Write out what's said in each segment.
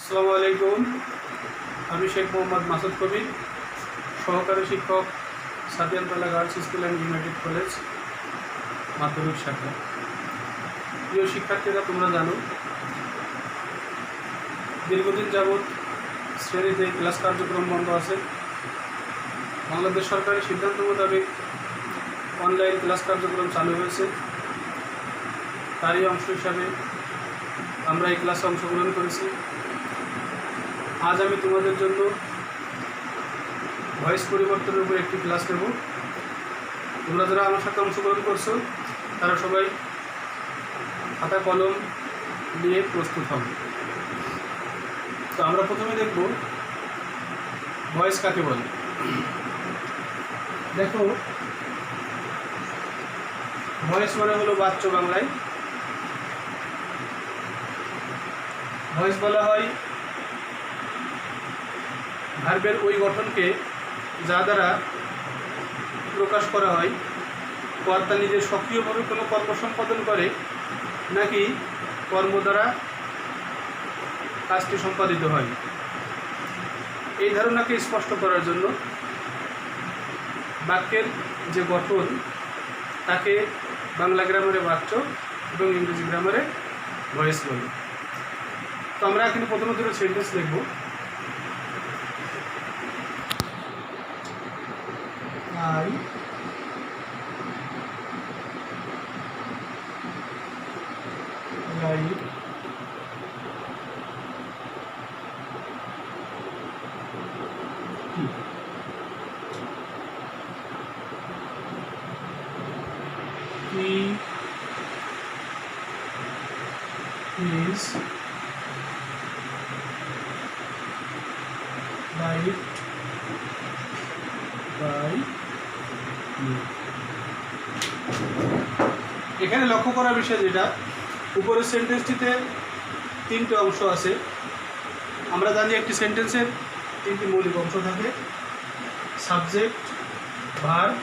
আসসালামু আলাইকুম। আমি শেখ মোহাম্মদ মাসুদ কবির, সহকারী শিক্ষক, Sadiyantala girls school and united college, মাধ্যমিক শাখা। প্রিয় শিক্ষার্থীরা, তোমরা জানো দীর্ঘদিন যাবৎ শ্রেণীতে ক্লাস কার্যক্রম বন্ধ আছে। বাংলাদেশ সরকারের সিদ্ধান্ত মোতাবেক অনলাইন ক্লাস কার্যক্রম চালু হয়েছে। তারই অংশ হিসাবে আমরা এই ক্লাসে অংশগ্রহণ করেছি। আজ আমি তোমাদের জন্য ভয়েস পরিবর্তনের উপর একটি ক্লাস নেব। তোমরা যারা আমার সাথে অংশগ্রহণ করছো তারা সবাই খাতা কলম নিয়ে প্রস্তুত হবে। তো আমরা প্রথমে দেখব ভয়েস কাকে বলে। দেখো, ভয়েস মানে হলো বাচ্চ বাংলায়। ভয়েস বলা হয় ভার্বের ওই গঠনকে যা দ্বারা প্রকাশ করা হয় কর্তা নিজে সক্রিয়ভাবে কোনো কর্ম সম্পাদন করে নাকি কর্ম দ্বারা কাজটি সম্পাদিত হয়। এই ধারণাকে স্পষ্ট করার জন্য বাক্যের যে গঠন তাকে বাংলা গ্রামারে বাচ্চ এবং ইংরেজি গ্রামারে ভয়েস বলে। তো আমরা এখানে প্রথমে দুটো সেন্টেন্স লিখব। I like he is liked by you. এখানে লক্ষ্য করার বিষয় যেটা, উপরের সেন্টেন্সটিতে তিনটে অংশ আছে। আমরা জানি একটি সেন্টেন্সের তিনটি মৌলিক অংশ থাকে: সাবজেক্ট, ভার্ব,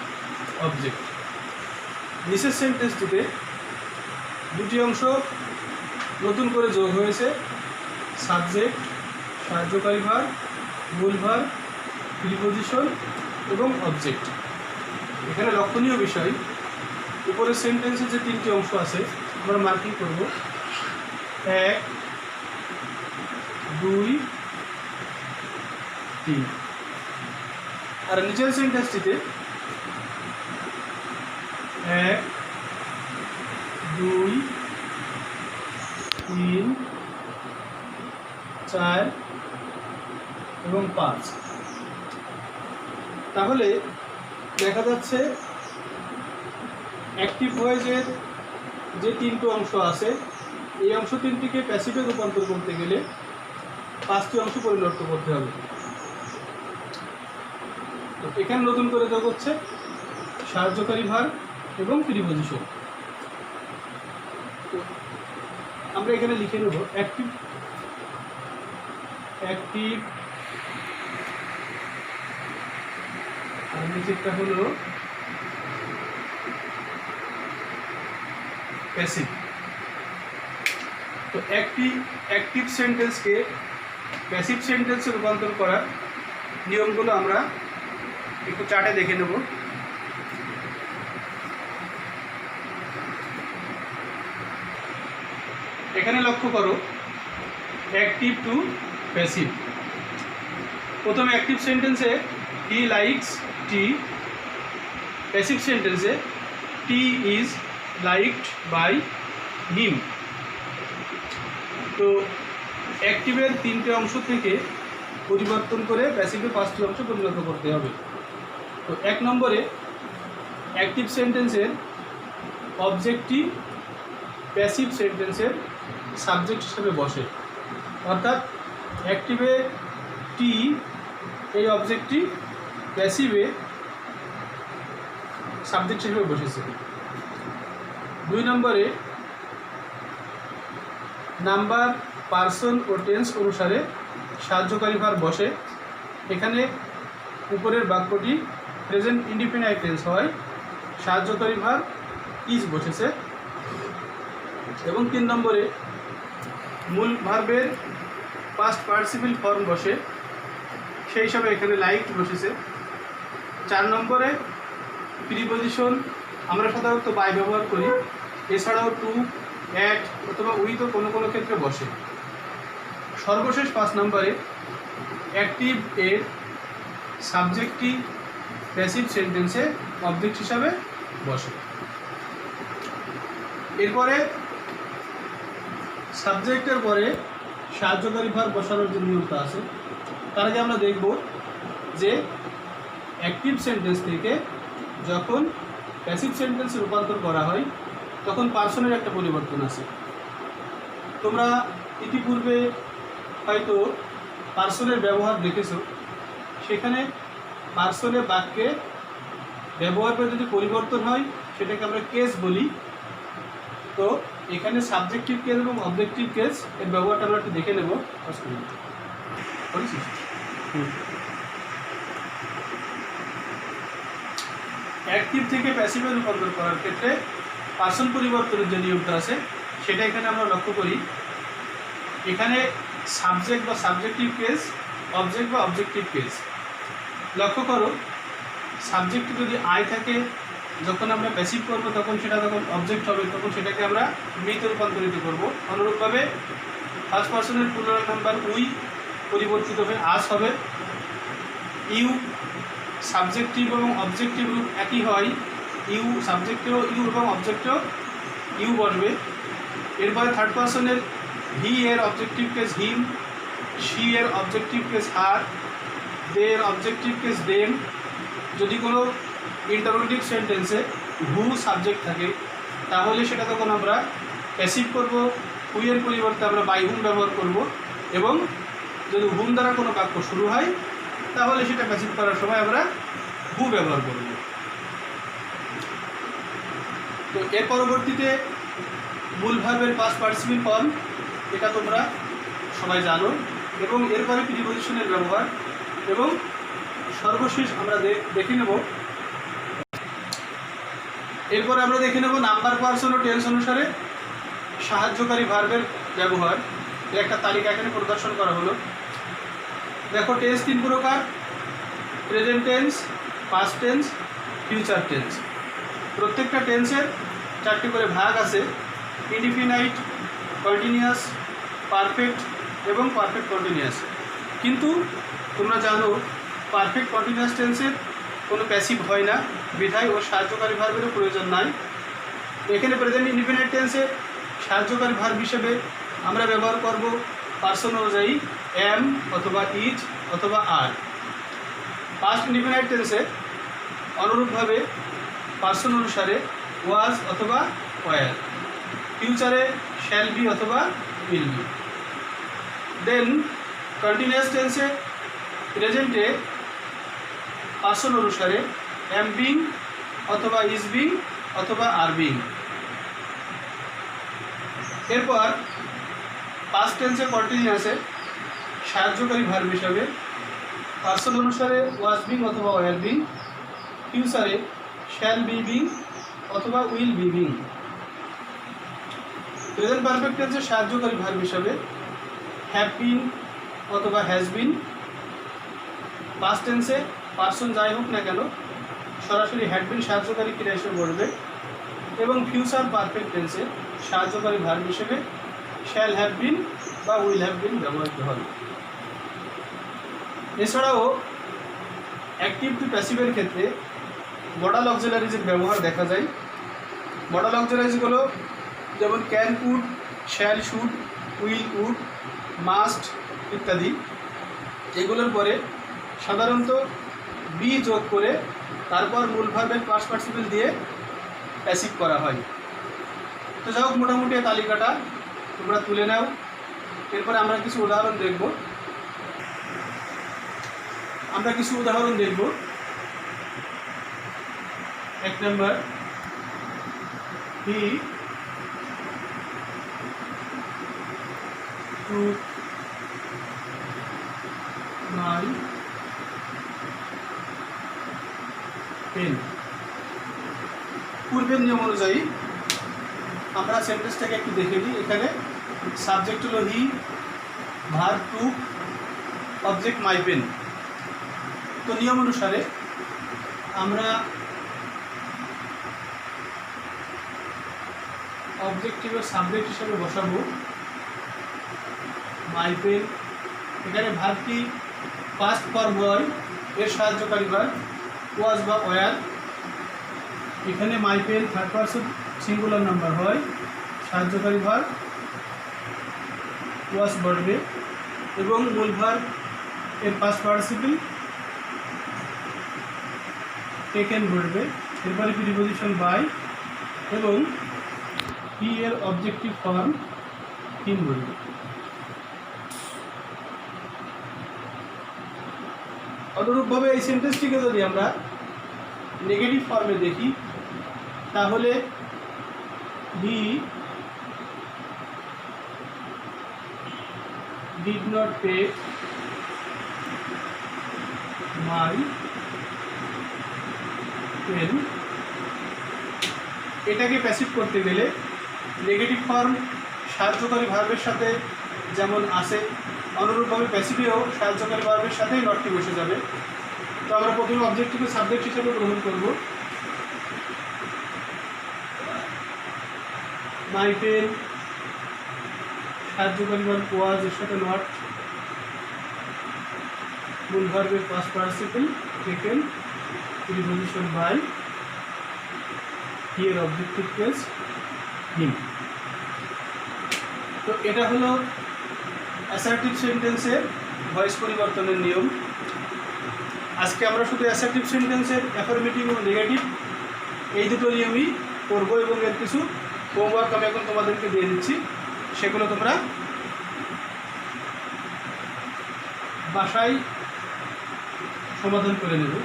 অবজেক্ট। নিচের সেন্টেন্সটিতে দুটি অংশ নতুন করে যোগ হয়েছে: সাবজেক্ট, সাহায্যকারী ভার্ব, মূল ভার্ব, প্রিপজিশন এবং অবজেক্ট। এখানে লক্ষণীয় বিষয়, উপরের সেন্টেন্সের যে তিনটি অংশ আছে আমরা মার্কিং করব 1, 2, 3। আর নিচের সেন্টেন্সটিতে 1, 2, 3, 4 এবং 5। তাহলে দেখা যাচ্ছে অ্যাক্টিভ ভয়েসের যে তিনটি অংশ আছে এই অংশ তিনটিকে প্যাসিভে রূপান্তর করতে গেলে 5টি অংশ পরিণত করতে হবে। তো এখানে নতুন করে যোগ হচ্ছে সাহায্যকারী ভার্ব এবং প্রিপজিশন। তো আমরা এখানে লিখে নেব অ্যাক্টিভ আর নিচেরটা হলো প্যাসিভ। তো অ্যাক্টিভ সেন্টেন্সকে প্যাসিভ সেন্টেন্সে রূপান্তর করার নিয়মগুলো আমরা একটু চার্টে দেখে নেব। এখানে লক্ষ্য করো অ্যাক্টিভ টু প্যাসিভ। প্রথমে অ্যাক্টিভ সেন্টেন্সে হি লাইকস টি, প্যাসিভ সেন্টেন্সে টি ইজ লাইকড বাই হিম। তো অ্যাক্টিভের তিনটে অংশ থেকে পরিবর্তন করে প্যাসিভে 5টি অংশ পরিণত করতে হবে। তো 1 নম্বরে অ্যাক্টিভ সেন্টেন্সের অবজেক্টটি প্যাসিভ সেন্টেন্সের সাবজেক্ট হিসেবে বসে, অর্থাৎ অ্যাক্টিভে টি এই অবজেক্টটি প্যাসিভে সাবজেক্ট হিসেবে বসেছে। 2 নম্বরে নাম্বার, পার্সন ও টেন্স অনুসারে সাহায্যকারী ভার্ব বসে। এখানে উপরের বাক্যটি প্রেজেন্ট ইনডিফিনাইট টেন্স হয়, সাহায্যকারী ভার্ব ইজ বসেছে। এবং 3 নম্বরে মূল ভার্বের পাস্ট পার্টিসিপল ফর্ম বসে, সেই হিসাবে এখানে লাইকড বসেছে। 4 নম্বরে প্রিপজিশন আমরা সাধারণত বাই ব্যবহার করি, এছাড়াও টু, অ্যাট অথবা উইথও কোনো কোনো ক্ষেত্রে বসে। সর্বশেষ 5 নম্বরে অ্যাক্টিভ এর সাবজেক্টটি প্যাসিভ সেন্টেন্সে অবজেক্ট হিসাবে বসে। এরপরে সাবজেক্টের পরে সাহায্যকারী ভার্ব বসানোর যে নিয়মটা আছে, তার আগে আমরা দেখব যে অ্যাক্টিভ সেন্টেন্স থেকে যখন প্যাসিভ সেন্টেন্সে রূপান্তর করা হয় তখন পার্সনের একটা পরিবর্তন আছে। তোমরা ইতিপূর্বে হয়তো পার্সনের ব্যবহার দেখেছো, সেখানে পার্সনের বাক্যে ব্যবহার করে যদি পরিবর্তন হয় সেটাকে আমরা কেস বলি। তো এখানে সাবজেক্টিভ কেস এবং অবজেক্টিভ কেস এর ব্যবহারটা আমরা একটু দেখে নেব। অ্যাক্টিভ থেকে প্যাসিভে রূপান্তর করার ক্ষেত্রে পার্সন পরিবর্তনের যে নিয়মটা আছে সেটা এখানে আমরা লক্ষ্য করি। এখানে সাবজেক্ট বা সাবজেক্টিভ কেস, অবজেক্ট বা অবজেক্টিভ কেস। লক্ষ্য করো, সাবজেক্টে যদি আই থাকে, যখন আমরা প্যাসিভ করবো তখন সেটা যখন অবজেক্ট হবে তখন সেটাকে আমরা মেতে রূপান্তরিত করব। অনুরূপভাবে ফার্স্ট পার্সনের প্লুরাল নাম্বার উই পরিবর্তিত হয়ে আস হবে। ইউ সাবজেক্টিভ এবং অবজেক্টিভ রূপ একই হয়, ইউ সাবজেক্টেও ইউ এবং অবজেক্টেও ইউ বসবে। এরপরে থার্ড পার্সনের হি এর অবজেক্টিভ কেস হিম, শি এর অবজেক্টিভ কেস হার, দে এর অবজেক্টিভ কেস দেম। যদি কোনো ইন্টারোগেটিভ সেন্টেন্সে হু সাবজেক্ট থাকে তাহলে সেটা তখন আমরা প্যাসিভ করব, হুইয়ের পরিবর্তে আমরা বাই হুম ব্যবহার করব। এবং যদি হুম দ্বারা কোনো বাক্য শুরু হয় তাহলে সেটা প্যাসিভ করার সময় আমরা হু ব্যবহার করব। তো এর পরবর্তীতে মূল ভার্বের পাস্ট পার্টিসিপল ফর্ম, এটা তোমরা সবাই জানো। এবং এরপরে প্রিপজিশনের ব্যবহার, এবং সর্বশেষ আমরা দেখে নেব নাম্বার, পার্সন ও টেন্স অনুসারে সাহায্যকারী ভার্বের ব্যবহার। এর একটা তালিকা এখানে প্রদর্শন করা হলো। দেখো, টেন্স 3 প্রকার: present tense, past tense, future tense. প্রত্যেকটা টেন্সের 4টি করে ভাগ আছে: ইনডিফিনাইট, কন্টিনিউয়াস, পারফেক্ট এবং পারফেক্ট কন্টিনিউয়াস। কিন্তু তোমরা জানো পারফেক্ট কন্টিনিউয়াস টেন্সের কোনো প্যাসিভ হয় না, বিধায় ও সাহায্যকারী ভার্বেরও প্রয়োজন নাই। এখানে প্রেজেন্ট ইনডিফিনাইট টেন্সে সাহায্যকারী ভার্ব হিসেবে আমরা ব্যবহার করব পার্সন অনুযায়ী এম অথবা ইজ অথবা আর। পাস্ট ইনডিফিনাইট টেন্সে অনুরূপভাবে পার্সন অনুসারে ওয়াজ অথবা ওয়ার। ফিউচারে শ্যাল বি অথবা উইল বি। দেন কন্টিনিউয়াস টেন্সে প্রেজেন্টে পার্সন অনুসারে এম বিং অথবা ইজ বিং অথবা আর বিং। এরপর পাস্ট টেন্সে কন্টিনিউয়াসে সাহায্যকারী ভার্ব হিসাবে পার্সন অনুসারে ওয়াজ বিং অথবা ওয়ার বিং। ফিউচারে শ্যাল বি বিং অথবা will be being. Present perfect টেন্সে সাহায্যকারী ভার্ব হিসাবে হ্যাভ বিন অথবা হ্যাজ বিন। পাস্ট টেন্সে পার্সন যাই হোক না কেন সরাসরি হ্যাড বিন সাহায্যকারী ক্রিয়া হিসেবে বলবে। এবং ফিউচার পারফেক্ট টেন্সে সাহায্যকারী ভার্ব হিসেবে শ্যাল হ্যাভ বিন বা উইল হ্যাভ বিন ব্যবহৃত হবে। এছাড়াও অ্যাক্টিভ টু প্যাসিভের ক্ষেত্রে মডাল অক্সিলারিজের ব্যবহার দেখা যায়। মডাল অক্সিলারিজগুলো যেমন can, could, shall, should, will, would, must ইত্যাদি। এগুলোর পরে সাধারণত বি যোগ করে তারপর মূল ভার্বের পাস্ট পার্টিসিপল দিয়ে প্যাসিভ করা হয়। তো যাই হোক, মোটামুটি এই তালিকাটা তোমরা তুলে নাও। এরপরে আমরা কিছু উদাহরণ দেখব। এক নম্বর, হি took my pen। পূর্বের নিয়ম অনুযায়ী আমরা সেন্টেন্সটাকে একটু দেখে নিই। এখানে সাবজেক্ট হলো he, verb to object my pen. তো নিয়ম অনুসারে আমরা অবজেক্টিভের সাবজেক্ট হিসেবে বসাবো মাই পেন। এখানে ভার্বটি পাস্ট ফর্ম হয়, এর সাহায্যকারী ভার্ব ওয়াজ বা ওয়ার। এখানে my pen third person singular number হয়, সাহায্যকারী ভার্ব ওয়াজ বর্বে এবং মূল ভার্ব এর পাস্ট পার্টিসিপল টেকেন বর্বে। এরপরে প্রিপজিশন বাই এবং হি এর অবজেক্টিভ ফর্ম হিম বর্বে। অনুরূপভাবে এই সেন্টেন্সটিকে যদি আমরা নেগেটিভ ফর্মে দেখি তাহলে he did not pay my pen. এটাকে প্যাসিভ করতে গেলে নেগেটিভ ফর্ম সাহায্যকারী ভার্বের সাথে যেমন আসে, অনুরূপভাবে প্যাসিভেও সাহায্যকারী ভার্বের সাথেই নটটি বসে যাবে। তো আমরা প্রথমে অবজেক্টটিকে সাবজেক্ট হিসেবে গ্রহণ করব। মাই পেন সাহায্যকারী ভার্ব ওয়াজ এর সাথে নট, মূল ভার্বের past participle taken, preposition by, he এর অবজেক্টিভ কেস হিম। তো এটা হলো অ্যাসার্টিভ সেন্টেন্সের ভয়েস পরিবর্তনের নিয়ম। আজকে আমরা শুধু অ্যাসার্টিভ সেন্টেন্সের অ্যাফার্মেটিভ এবং নেগেটিভ এই দুটো নিয়মই করবো এবং এর কিছু হোমওয়ার্ক আমি এখন তোমাদেরকে দিয়ে দিচ্ছি, সেগুলো তোমরা বাসায় সমাধান করে নেবে।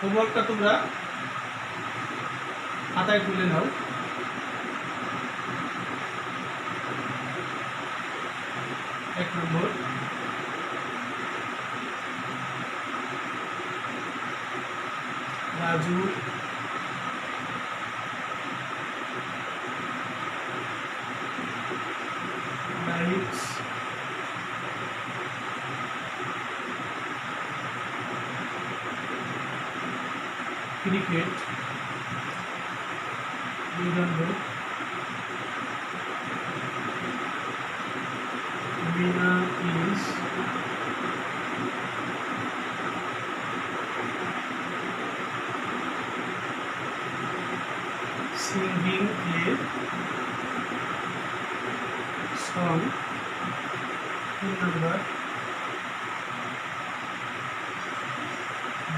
হোমওয়ার্কটা তোমরা খাতায় তুলে নাও। এক নম্বর, রাজু likes cricket. দুই নম্বর, Meena is singing a song. 3 number,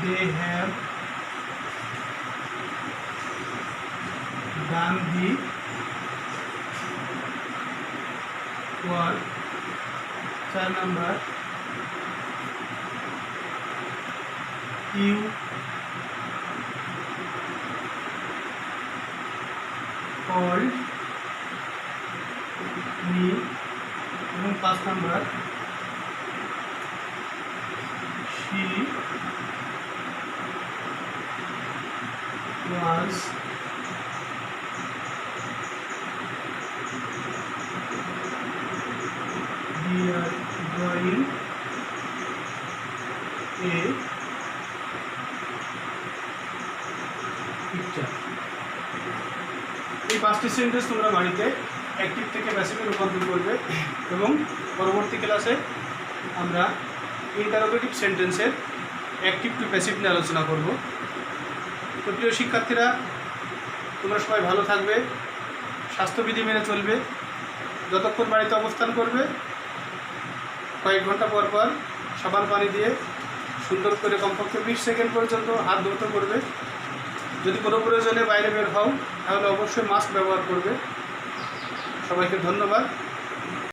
they have done the work. 4 number, you called me. এবং 5 নম্বর, she was drawing a picture. এই 5টি সেন্টেন্স তোমরা বাড়িতে অ্যাক্টিভ থেকে প্যাসিভে রূপান্তর করবে এবং পরবর্তী ক্লাসে আমরা ইন্টারোগেটিভ সেন্টেন্সের অ্যাক্টিভ টু প্যাসিভ নিয়ে আলোচনা করব। তো প্রিয় শিক্ষার্থীরা, তোমরা সবাই ভালো থাকবে, স্বাস্থ্যবিধি মেনে চলবে, যতক্ষণ বাড়িতে অবস্থান করবে কয়েক ঘন্টা পর পর সাবান পানি দিয়ে সুন্দর করে কমপক্ষে 20 সেকেন্ড পর্যন্ত হাত ধুতে করবে। যদি কোনো প্রয়োজনে বাইরে বের হও তাহলে অবশ্যই মাস্ক ব্যবহার করবে। সবাইকে ধন্যবাদ।